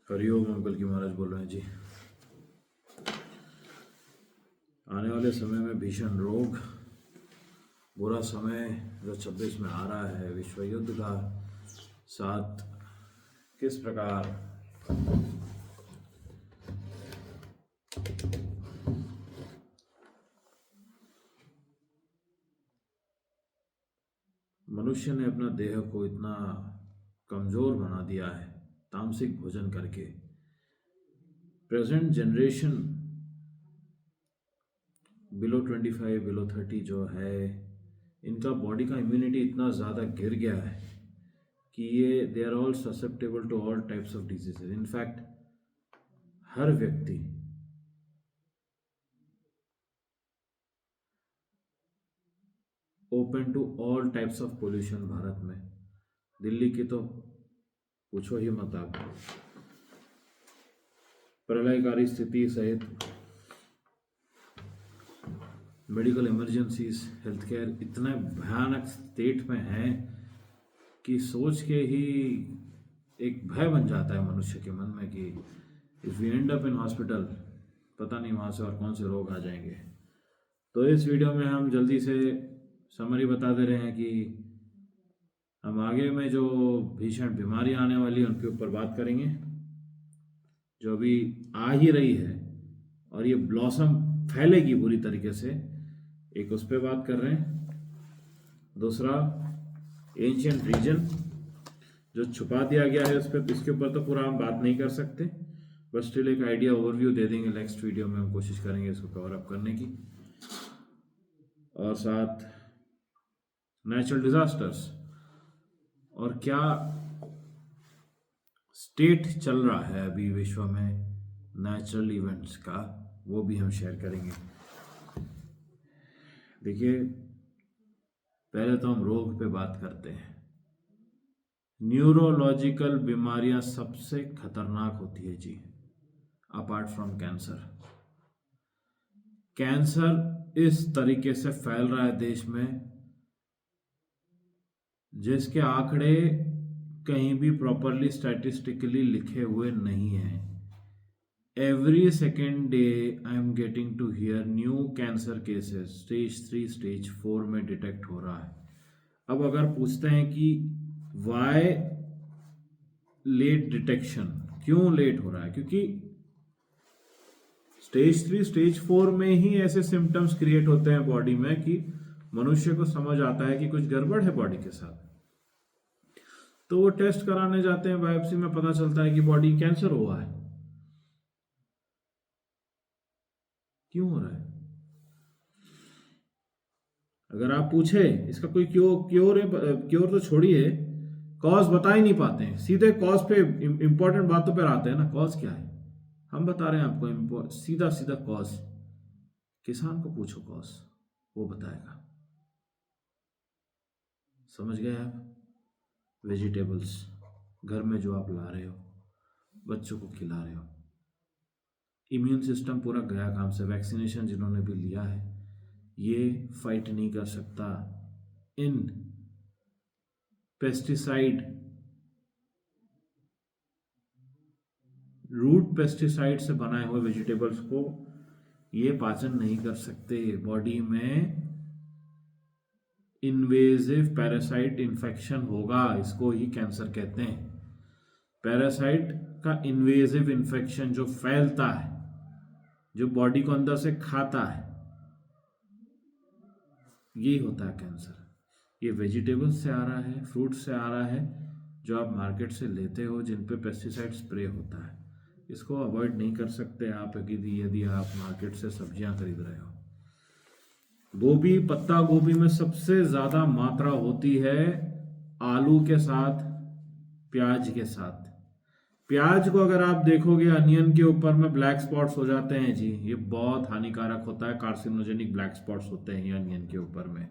Hariom uncle की महाराज बोल रहे हैं जी। आने वाले समय में भीषण रोग, बुरा समय जो 26 में आ रहा है, विश्व युद्ध का साथ किस प्रकार मनुष्य ने अपना देह को इतना कमजोर बना दिया है तामसिक भोजन करके। प्रेजेंट जनरेशन बिलो 25 बिलो 30 जो है, इनका बॉडी का इम्यूनिटी इतना ज़्यादा गिर गया है कि ये they are all susceptible to all types of diseases. In fact हर व्यक्ति open to all types of pollution Bharat में। दिल्ली की तो पूछो ही मत आप। प्रलयकारी स्थिति सहित मेडिकल इमरजेंसीज, हेल्थ केयर इतने भयानक स्टेट में है कि सोच के ही एक भय बन जाता है मनुष्य के मन में कि if we end up in hospital, पता नहीं वहाँ से और कौन से रोग आ जाएंगे। तो इस वीडियो में हम जल्दी से समरी बता दे रहे हैं कि हम आगे में जो भीषण बीमारी आने वाली है उनके ऊपर बात करेंगे, जो अभी आ ही रही है और ये ब्लॉसम फैलेगी बुरी तरीके से, एक उस पर बात कर रहे हैं। दूसरा एंशिएंट रीजन जो छुपा दिया गया है उस पर, इसके ऊपर तो पूरा हम बात नहीं कर सकते, बस स्टिल एक आइडिया ओवरव्यू दे देंगे। नेक्स्ट वीडियो में हम कोशिश करेंगे इसको कवर अप करने की। और साथ नेचुरल डिजास्टर्स और क्या स्टेट चल रहा है अभी विश्व में नेचुरल इवेंट्स का, वो भी हम शेयर करेंगे। देखिए, पहले तो हम रोग पे बात करते हैं। न्यूरोलॉजिकल बीमारियां सबसे खतरनाक होती है जी, अपार्ट फ्रॉम कैंसर। कैंसर इस तरीके से फैल रहा है देश में जिसके आंकड़े कहीं भी प्रॉपरली स्टैटिस्टिकली लिखे हुए नहीं हैं। Every second day I am getting to hear new cancer cases, stage 3 stage 4 में डिटेक्ट हो रहा है। अब अगर पूछते हैं कि वाई लेट डिटेक्शन, क्यों लेट हो रहा है, क्योंकि स्टेज 3 स्टेज 4 में ही ऐसे सिम्टम्स क्रिएट होते हैं बॉडी में कि मनुष्य को समझ आता है कि कुछ गड़बड़ है बॉडी के साथ। तो वो टेस्ट कराने जाते हैं, बायोप्सी में पता चलता है कि बॉडी कैंसर हुआ है। क्यों हो रहा है? अगर आप पूछे इसका कोई क्योर है, क्योर तो छोड़िए, कॉज बता ही नहीं पाते हैं। सीधे कॉज पे इंपॉर्टेंट बातों पर आते हैं ना। कॉज क्या है हम बता रहे हैं आपको, सीधा सीधा कॉज। किसान को पूछो कॉज, वो बताएगा। समझ गए आप? वेजिटेबल्स घर में जो आप ला रहे हो, बच्चों को खिला रहे हो, इम्यून सिस्टम पूरा गया काम से। वैक्सीनेशन जिन्होंने भी लिया है ये फाइट नहीं कर सकता इन पेस्टिसाइड, रूट पेस्टिसाइड से बनाए हुए वेजिटेबल्स को ये पाचन नहीं कर सकते। बॉडी में इन्वेजिव पैरासाइट इन्फेक्शन होगा, इसको ही कैंसर कहते हैं। पैरासाइट का इन्वेजिव इन्फेक्शन जो फैलता है, जो बॉडी को अंदर से खाता है, ये होता है कैंसर। ये वेजिटेबल्स से आ रहा है, फ्रूट से आ रहा है, जो आप मार्केट से लेते हो जिन पे पेस्टिसाइड स्प्रे होता है। इसको अवॉइड नहीं कर सकते आप यदि आप मार्केट से सब्जियां खरीद रहे हो। गोभी, पत्ता गोभी में सबसे ज़्यादा मात्रा होती है आलू के साथ, प्याज के साथ। प्याज को अगर आप देखोगे, अनियन के ऊपर में ब्लैक स्पॉट्स हो जाते हैं जी, ये बहुत हानिकारक होता है। कार्सिनोजेनिक ब्लैक स्पॉट्स होते हैं ये अनियन के ऊपर में।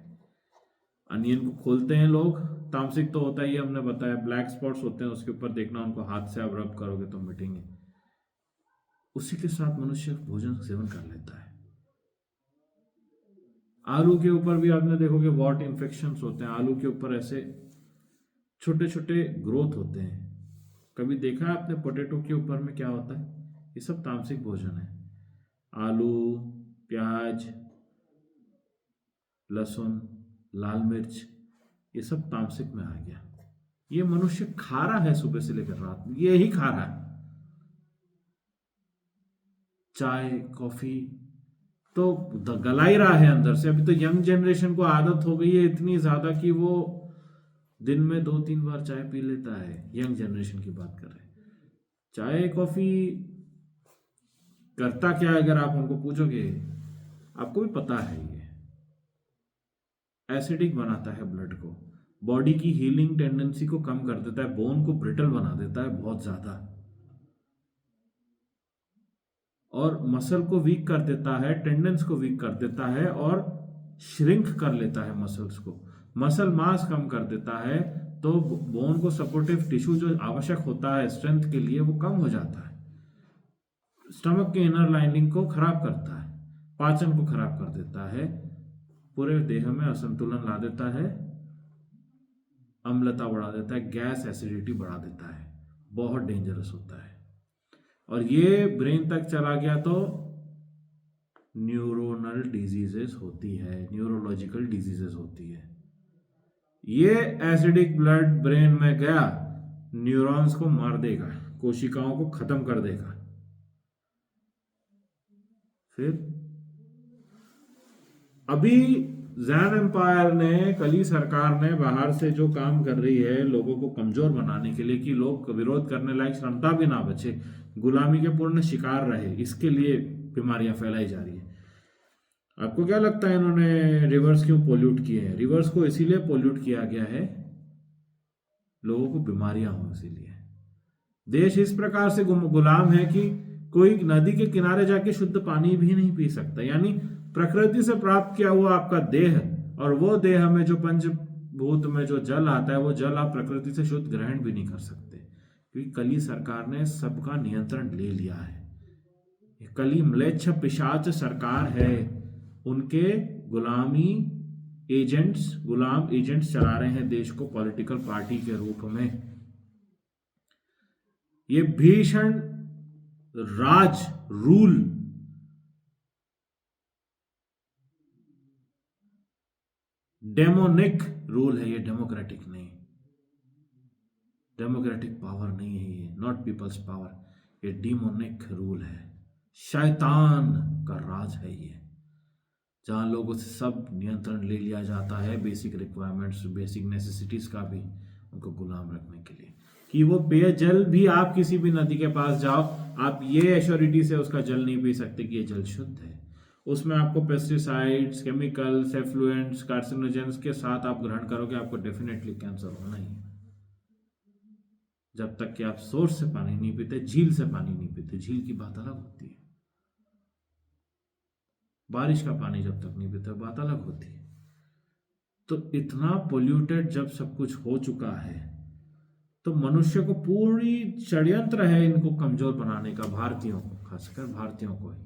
अनियन को खोलते हैं लोग, तामसिक तो होता ही है, हमने बताया। ब्लैक स्पॉट्स होते हैं उसके ऊपर, देखना उनको हाथ से आप रब करोगे तो मिटेंगे। उसी के साथ मनुष्य भोजन सेवन कर लेता है। आलू के ऊपर भी आपने देखोगे वॉट इन्फेक्शंस होते हैं। आलू के ऊपर ऐसे छोटे छोटे ग्रोथ होते हैं, कभी देखा है आपने पोटैटो के ऊपर में क्या होता है? ये सब तामसिक भोजन है। आलू, प्याज, लहसुन, लाल मिर्च, ये सब तामसिक में आ गया। ये मनुष्य खा रहा है सुबह से लेकर रात में, ये ही खा रहा है। चाय, कॉफी तो गला ही रहा है अंदर से। अभी तो यंग जनरेशन को आदत हो गई है इतनी ज्यादा कि वो दिन में 2-3 बार चाय पी लेता है। यंग जनरेशन की बात कर रहे हैं। चाय कॉफी करता क्या है अगर आप उनको पूछोगे, आपको भी पता है। ये एसिडिक बनाता है ब्लड को, बॉडी की हीलिंग टेंडेंसी को कम कर देता है, बोन को ब्रिटल बना देता है बहुत ज्यादा, और मसल को वीक कर देता है, टेंडेंस को वीक कर देता है, और श्रिंक कर लेता है मसल्स को। मसल मास कम कर देता है, तो बोन को सपोर्टिव टिश्यू जो आवश्यक होता है स्ट्रेंथ के लिए वो कम हो जाता है। स्टमक के इनर लाइनिंग को खराब करता है, पाचन को खराब कर देता है, पूरे देह में असंतुलन ला देता है, अम्लता बढ़ा देता है, गैस एसिडिटी बढ़ा देता है, बहुत डेंजरस होता है। और ये ब्रेन तक चला गया तो न्यूरोनल डिजीजेस होती है, न्यूरोलॉजिकल डिजीजेस होती है। ये एसिडिक ब्लड ब्रेन में गया, न्यूरॉन्स को मार देगा, कोशिकाओं को खत्म कर देगा। फिर अभी जैन एम्पायर ने, कली सरकार ने बाहर से जो काम कर रही है लोगों को कमजोर बनाने के लिए कि लोग विरोध करने लायक क्षमता भी ना बचे, गुलामी के पूर्ण शिकार रहे, इसके लिए बीमारियां फैलाई जा रही है। आपको क्या लगता है इन्होंने रिवर्स क्यों पोल्यूट किए हैं? रिवर्स को इसीलिए पोल्यूट किया गया है, लोगों को बीमारियां हो इसीलिए। देश इस प्रकार से गुलाम है कि कोई नदी के किनारे जाके शुद्ध पानी भी नहीं पी सकता। यानी प्रकृति से प्राप्त किया हुआ आपका देह, और वो देह में जो पंचभूत में जो जल आता है, वो जल आप प्रकृति से शुद्ध ग्रहण भी नहीं कर सकते, क्योंकि कली सरकार ने सबका नियंत्रण ले लिया है। कली म्लेच्छ पिशाच सरकार है, उनके गुलामी एजेंट्स, गुलाम एजेंट्स चला रहे हैं देश को पॉलिटिकल पार्टी के रूप में। ये भीषण राज रूल डेमोनिक रूल है, ये डेमोक्रेटिक नहीं, डेमोक्रेटिक पावर नहीं है ये, नॉट पीपल्स पावर, ये डेमोनिक रूल है, शैतान का राज है ये, जहां लोगों से सब नियंत्रण ले लिया जाता है, बेसिक रिक्वायरमेंट्स, बेसिक नेसेसिटीज का भी, उनको गुलाम रखने के लिए, कि वो पेयजल भी, आप किसी भी नदी के पास जाओ, आप ये एश्योरिटी से उसका जल नहीं पी सकते कि ये जल शुद्ध है। उसमें आपको पेस्टिसाइड्स, केमिकल्स, एफ्लुएंट्स, कार्सिनोजेंस के साथ आप ग्रहण करोगे, आपको डेफिनेटली कैंसर होना ही है। जब तक कि आप सोर्स से पानी नहीं पीते, झील से पानी नहीं पीते, झील की बात अलग होती है, बारिश का पानी जब तक नहीं पीते बात अलग होती है। तो इतना पोल्यूटेड जब सब कुछ हो चुका है, तो मनुष्य को पूरी षड्यंत्र है इनको कमजोर बनाने का, भारतीयों को, खासकर भारतीयों को ही।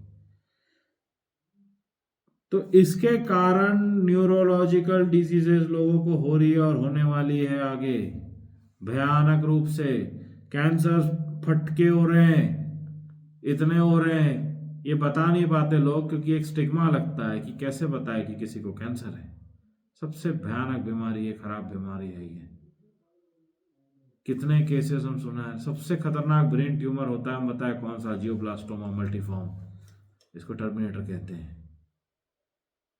तो इसके कारण न्यूरोलॉजिकल डिजीजेस लोगों को हो रही है और होने वाली है आगे भयानक रूप से। कैंसर फटके हो रहे हैं, इतने हो रहे हैं, ये बता नहीं पाते लोग, क्योंकि एक स्टिग्मा लगता है कि कैसे बताए कि किसी को कैंसर है। सबसे भयानक बीमारी है, खराब बीमारी है ये। कितने केसेस हम सुना है। सबसे खतरनाक ब्रेन ट्यूमर होता है, हम बताए कौन सा? जियोब्लास्टोमा मल्टीफॉर्म, इसको टर्मिनेटर कहते हैं।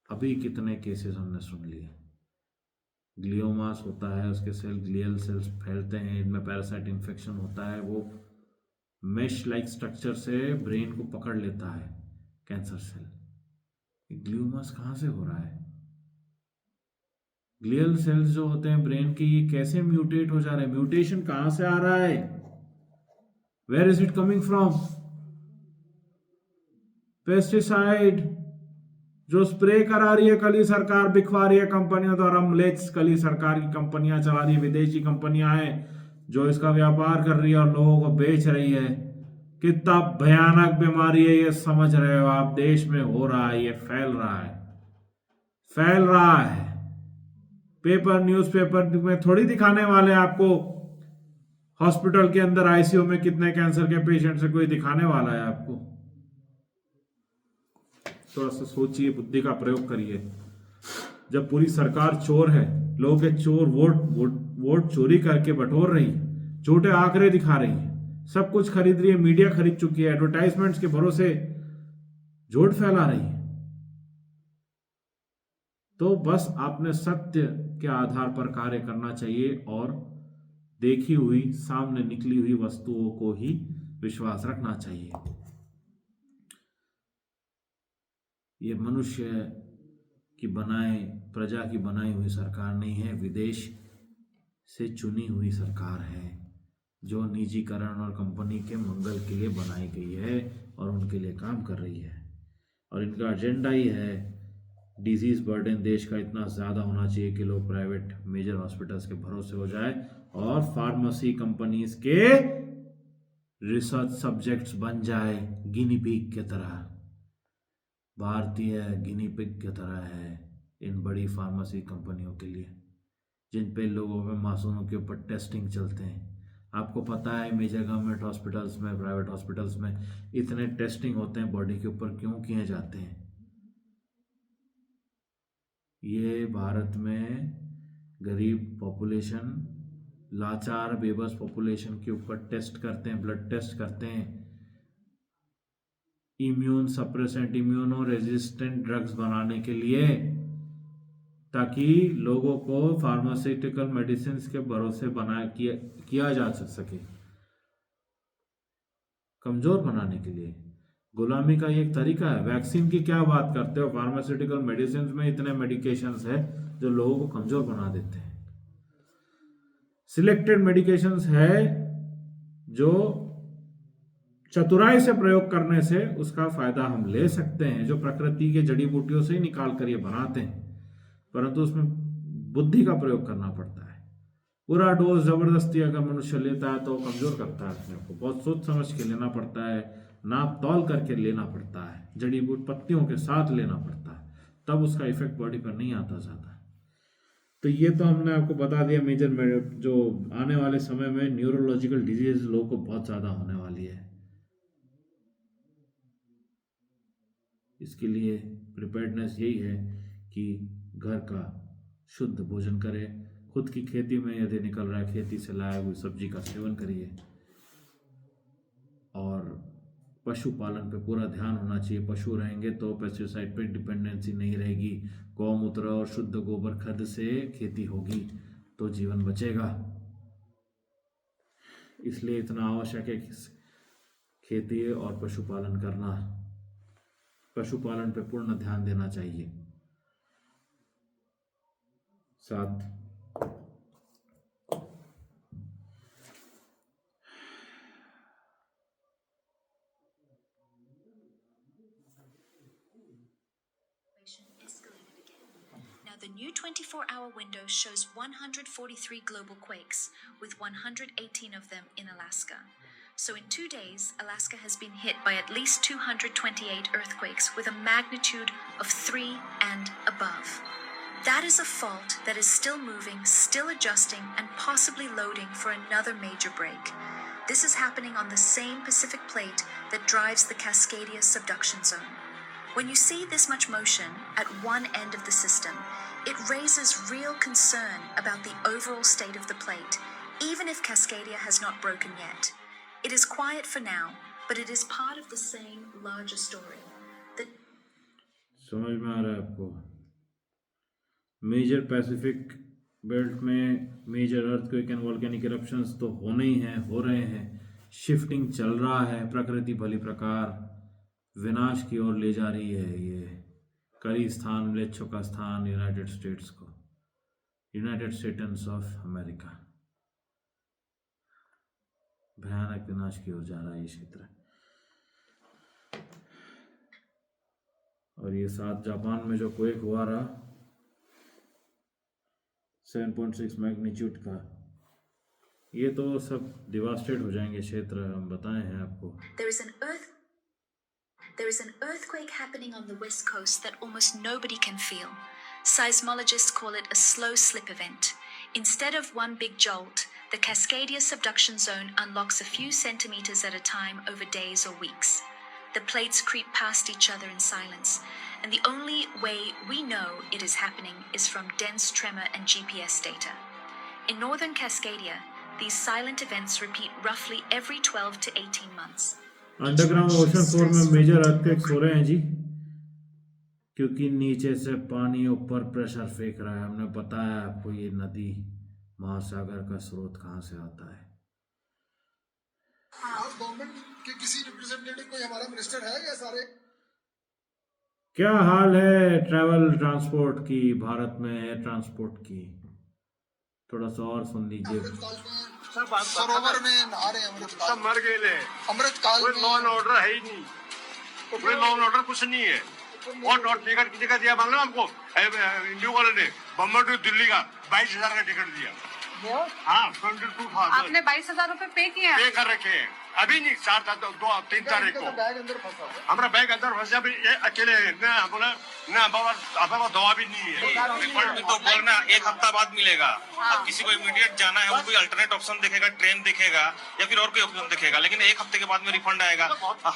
अभी कितने केसेस हमने सुन लिए। ग्लियोमास होता है, उसके सेल, ग्लियल सेल्स फैलते हैं, इनमें पैरासाइट इन्फेक्शन होता है, वो मेश लाइक स्ट्रक्चर से ब्रेन को पकड़ लेता है कैंसर सेल। ग्लियोमास कहाँ से हो रहा है? ग्लियल सेल्स जो होते हैं ब्रेन के, ये कैसे म्यूटेट हो जा रहे हैं? म्यूटेशन कहां से आ रहा है? Where is it coming from? Pesticide जो स्प्रे करा रही है कली सरकार, बिकवा रही है कंपनियों द्वारा, म्लेच्छ कली सरकार की कंपनियां चला रही है, विदेशी कंपनियां हैं जो इसका व्यापार कर रही है और लोगों को बेच रही है। कितना भयानक बीमारी है ये, समझ रहे हो आप? देश में हो रहा है, ये फैल रहा है, फैल रहा है। पेपर, न्यूज़पेपर में थोड़ी दिखाने वाले आपको हॉस्पिटल के अंदर आईसीयू में कितने कैंसर के पेशेंट्स है, कोई दिखाने वाला है आपको? थोड़ा सा सोचिए, बुद्धि का प्रयोग करिए। जब पूरी सरकार चोर है, लोगों के चोर वोट चोरी करके बटोर रही है, झूठे आंकड़े दिखा रही है, सब कुछ खरीद रही है, मीडिया खरीद चुकी है, एडवर्टाइजमेंट्स के भरोसे झूठ फैला रही है, तो बस आपने सत्य के आधार पर कार्य करना चाहिए और देखी हुई, सामने निकली हुई वस्तुओं को ही विश्वास रखना चाहिए। ये मनुष्य की बनाए, प्रजा की बनाई हुई सरकार नहीं है, विदेश से चुनी हुई सरकार है, जो निजीकरण और कंपनी के मंगल के लिए बनाई गई है और उनके लिए काम कर रही है। और इनका एजेंडा ही है, डिजीज बर्डन देश का इतना ज़्यादा होना चाहिए कि लोग प्राइवेट मेजर हॉस्पिटल्स के भरोसे हो जाए और फार्मेसी कंपनीज के रिसर्च सब्जेक्ट्स बन जाए गिनी पिग के तरह। भारतीय गिनी पिग की तरह है इन बड़ी फार्मेसी कंपनियों के लिए, जिन पे लोगों पे, मासूमों के ऊपर टेस्टिंग चलते हैं। आपको पता है मेजर गवर्नमेंट हॉस्पिटल्स में, प्राइवेट हॉस्पिटल्स में इतने टेस्टिंग होते हैं बॉडी के ऊपर, क्यों किए जाते हैं? ये भारत में गरीब पॉपुलेशन, लाचार बेबस पॉपुलेशन के ऊपर टेस्ट करते हैं, ब्लड टेस्ट करते हैं, immune suppressant, immuno resistant drugs बनाने के लिए, ताकि लोगों को फार्मास्यूटिकल मेडिसिन के भरोसे किया जा सके, कमजोर बनाने के लिए। गुलामी का ये एक तरीका है। वैक्सीन की क्या बात करते हो, फार्मास्यूटिकल मेडिसिन में इतने मेडिकेशंस है जो लोगों को कमजोर बना देते हैं। सिलेक्टेड मेडिकेशंस है जो चतुराई से प्रयोग करने से उसका फायदा हम ले सकते हैं, जो प्रकृति के जड़ी बूटियों से ही निकाल कर ये बनाते हैं, परंतु उसमें बुद्धि का प्रयोग करना पड़ता है। पूरा डोज जबरदस्ती अगर मनुष्य लेता है तो कमजोर करता है अपने को। बहुत सोच समझ के लेना पड़ता है, नाप तौल करके लेना पड़ता है, जड़ी बूटी पत्तियों के साथ लेना पड़ता है, तब उसका इफेक्ट बॉडी पर नहीं आता ज़्यादा। तो ये तो हमने आपको बता दिया मेजर, जो आने वाले समय में न्यूरोलॉजिकल डिजीज लोगों को बहुत ज़्यादा होने वाली है। इसके लिए प्रिपेयर्डनेस यही है कि घर का शुद्ध भोजन करें, खुद की खेती में यदि निकल रहा है खेती से लाया हुई सब्जी का सेवन करिए, और पशुपालन पे पूरा ध्यान होना चाहिए। पशु रहेंगे तो पेस्टिसाइड पे डिपेंडेंसी नहीं रहेगी, गौमूत्र और शुद्ध गोबर खाद से खेती होगी तो जीवन बचेगा। इसलिए इतना आवश्यक है कि खेती और पशुपालन करना, पशुपालन पे पूर्ण ध्यान देना चाहिए। 7 Now, the new 24-hour window shows 143 global quakes, with 118 of them in Alaska. So in 2 days, Alaska has been hit by at least 228 earthquakes with a magnitude of 3 and above. That is a fault that is still moving, still adjusting, and possibly loading for another major break. This is happening on the same Pacific plate that drives the Cascadia subduction zone. When you see this much motion at one end of the system, it raises real concern about the overall state of the plate, even if Cascadia has not broken yet. It is quiet for now, but it is part of the same larger story. समझ में आ रहा है आपको? Major Pacific belt में major earthquake and volcanic eruptions तो होने ही हैं, हो रहे हैं, शिफ्टिंग चल रहा है, प्रकृति भली प्रकार विनाश की ओर ले जा रही है। ये कई स्थान, म्लेच्छों का स्थान यूनाइटेड स्टेट्स को, यूनाइटेड स्टेट्स ऑफ अमेरिका, भयानक विनाश की ओर जा रहा है ये क्षेत्र। और ये 7 जापान में जो क्वेक हुआ रहा 7.6 मैग्नीट्यूड का, ये तो सब डिवास्टेड हो जाएंगे क्षेत्र, हम बताए हैं आपको। There is an earthquake happening on the west coast that almost nobody can feel. Seismologists call it a slow slip event. Instead of one big jolt, The Cascadia subduction zone unlocks a few centimeters at a time over days or weeks. The plates creep past each other in silence, and the only way we know it is happening is from dense tremor and GPS data. In northern Cascadia, these silent events repeat roughly every 12 to 18 months. Underground ocean floor में major earthquakes हो रहे हैं जी, क्योंकि नीचे से पानी ऊपर pressure फेंक रहा है। हमने बताया आपको ये नदी महासागर का स्रोत कहाँ से आता है। गवर्नमेंट के किसी रिप्रेजेंटेटिव कोई हमारा मिनिस्टर है या सारे? क्या हाल है ट्रैवल ट्रांसपोर्ट की, भारत में एयर ट्रांसपोर्ट की? थोड़ा सा और सुन लीजिए। सरोवर में नहा रहे हैं अमृतकाल। सब मर गए। अमृतकाल कोई लॉ एंड ऑर्डर है ही नहीं, कोई लॉ एंड ऑर्डर कुछ नहीं है। और टिकट कितने का दिया मालूम हमको? इंडियो वाले ने बम्बई टू दिल्ली का 22,000 का टिकट दिया। हाँ 22,000। आपने 22,000 रुपए पे किए हैं? पे कर रखे हैं अभी नहीं, 3 तारीख को बैग अंदर फंसा हुआ। हमारा बैग अंदर फंसा भी ये अकेले है ना, बोला ना बाबा दवा भी नहीं है। रिफंड तो बोलना 1 हफ्ता बाद मिलेगा। अब किसी को इमीडिएट जाना है, वो कोई अल्टरनेट ऑप्शन देखेगा, ट्रेन देखेगा या फिर और कोई ऑप्शन देखेगा, लेकिन 1 हफ्ते के बाद में रिफंड आएगा।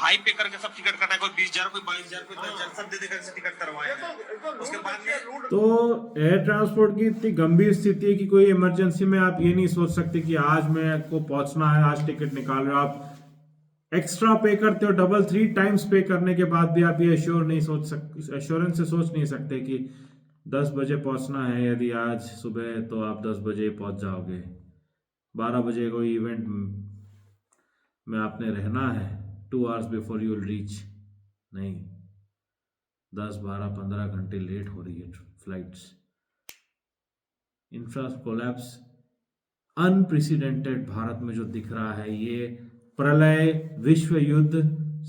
हाई पे करके सब टिकट कटा, कोई 20,000, कोई 22,000, कोई 10,000 सब दे देकर टिकट करवाएगा। उसके बाद में तो एयर ट्रांसपोर्ट की इतनी गंभीर स्थिति है कि कोई इमरजेंसी में आप ये नहीं सोच सकते कि आज मेरे को पहुंचना है, आज टिकट निकाल रहे हो। आप एक्स्ट्रा पे करते हो, डबल 3 टाइम्स पे करने के बाद भी आप ये एश्योरेंस से सोच नहीं सकते कि 10 बजे पहुंचना है। यदि आज सुबह तो आप 10 बजे पहुंच जाओगे, 12 बजे कोई इवेंट में आपने रहना है, 2 hours before you will reach. नहीं, 10, 12, 15 घंटे लेट हो रही है flights. Infra collapse unprecedented Bharat में जो दिख रहा है, ये प्रलय, विश्व युद्ध,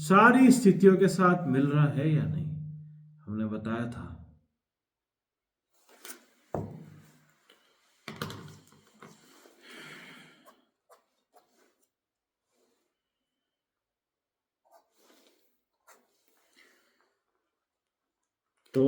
सारी स्थितियों के साथ मिल रहा है या नहीं, हमने बताया था। तो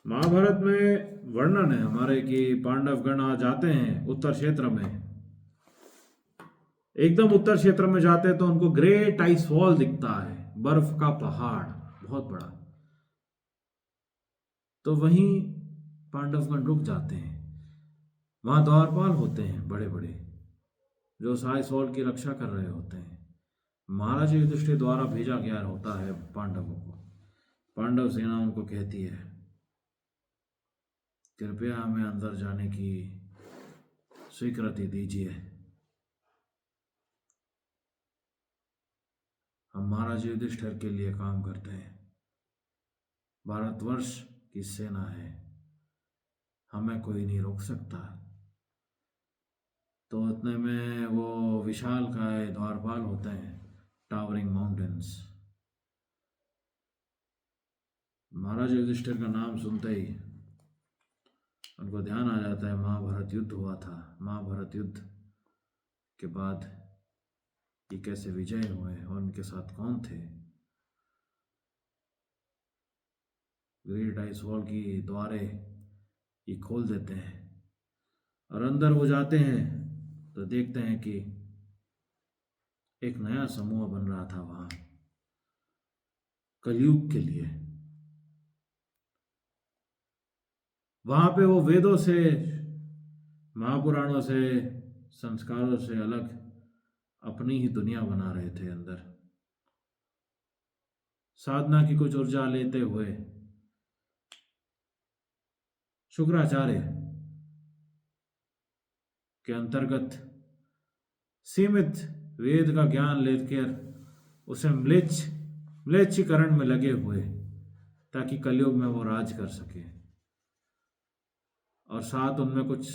महाभारत में वर्णन है हमारे कि पांडवगण आ जाते हैं उत्तर क्षेत्र में, एकदम उत्तर क्षेत्र में जाते हैं तो उनको ग्रेट आइस वॉल दिखता है, बर्फ का पहाड़ बहुत बड़ा। तो वहीं पांडवगण रुक जाते हैं। वहां द्वारपाल होते हैं बड़े बड़े, जो उस आइस वॉल की रक्षा कर रहे होते हैं। महाराज युधिष्ठिर द्वारा भेजा गया होता है पांडवों को। पांडव सेना उनको कहती है, कृपया हमें अंदर जाने की स्वीकृति दीजिए। हम महाराज युधिष्ठिर के लिए काम करते हैं, भारतवर्ष की सेना है, हमें कोई नहीं रोक सकता। तो इतने में वो विशाल काय द्वारपाल होते हैं, टावरिंग माउंटेन्स। महाराज युधिष्ठिर का नाम सुनते ही उनको ध्यान आ जाता है, महाभारत युद्ध हुआ था। महाभारत युद्ध के बाद ये कैसे विजय हुए और उनके साथ कौन थे। ग्रेट आइस वॉल की द्वारे ये खोल देते हैं और अंदर वो जाते हैं तो देखते हैं कि एक नया समूह बन रहा था वहां कलयुग के लिए। वहां पे वो वेदों से, महापुराणों से, संस्कारों से अलग अपनी ही दुनिया बना रहे थे। अंदर साधना की कुछ ऊर्जा लेते हुए शुक्राचार्य के अंतर्गत सीमित वेद का ज्ञान लेकर उसे म्लेच्छीकरण में लगे हुए, ताकि कलयुग में वो राज कर सके। और साथ उनमें कुछ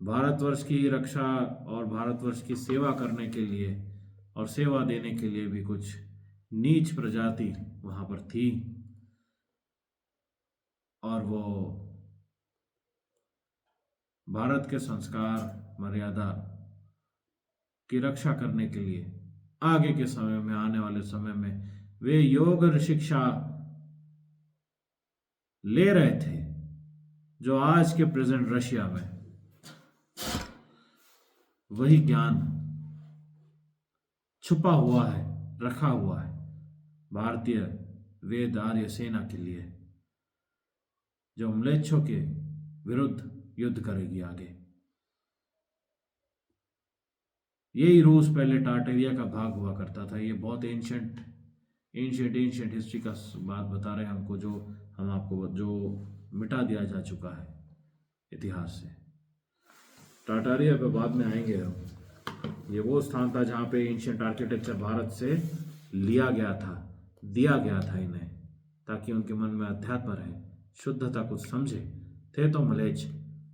भारतवर्ष की रक्षा और भारतवर्ष की सेवा करने के लिए और सेवा देने के लिए भी कुछ नीच प्रजाति वहां पर थी। और वो भारत के संस्कार मर्यादा की रक्षा करने के लिए आगे के समय में, आने वाले समय में वे योग और शिक्षा ले रहे थे, जो आज के प्रेजेंट रशिया में, वही ज्ञान छुपा हुआ है, रखा हुआ है भारतीय वेद आर्य सेना के लिए, जो म्लेच्छों के विरुद्ध युद्ध करेगी आगे। यही रूस पहले टार्टेरिया का भाग हुआ करता था। ये बहुत एंशियंट हिस्ट्री का बात बता रहे हैं हमको, जो हम आपको जो मिटा दिया जा चुका है इतिहास से। टार्टेरिया पे बाद में आएंगे हम। ये वो स्थान था जहाँ पे एंशियंट आर्किटेक्चर भारत से लिया गया था, दिया गया था इन्हें, ताकि उनके मन में अध्यात्म रहे, शुद्धता कुछ समझे। थे तो मलेच्छ,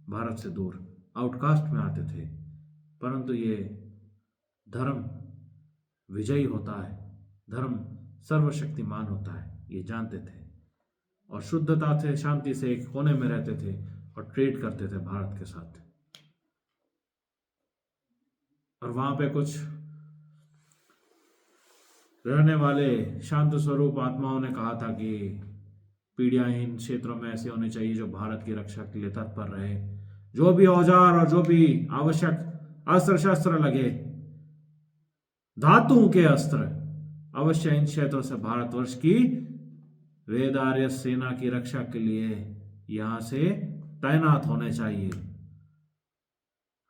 भारत से दूर आउटकास्ट में आते थे, परंतु ये धर्म विजयी होता है, धर्म सर्वशक्तिमान होता है, ये जानते थे, और शुद्धता से, शांति से एक कोने में रहते थे और ट्रेड करते थे भारत के साथ। और वहां पे कुछ रहने वाले शांत स्वरूप आत्माओं ने कहा था कि पीड़ियाहीन क्षेत्रों में ऐसे होने चाहिए जो भारत की रक्षा के लिए तत्पर रहे, जो भी औजार और जो भी आवश्यक अस्त्र शस्त्र लगे, धातुओं के अस्त्र, अवश्य इन क्षेत्रों से भारतवर्ष की वेद आर्य सेना की रक्षा के लिए यहां से तैनात होने चाहिए।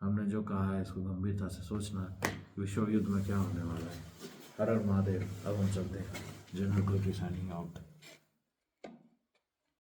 हमने जो कहा है इसको गंभीरता से सोचना, विश्व युद्ध में क्या होने वाला है। हर हर महादेव। अब हम चलते हैं। General signing out.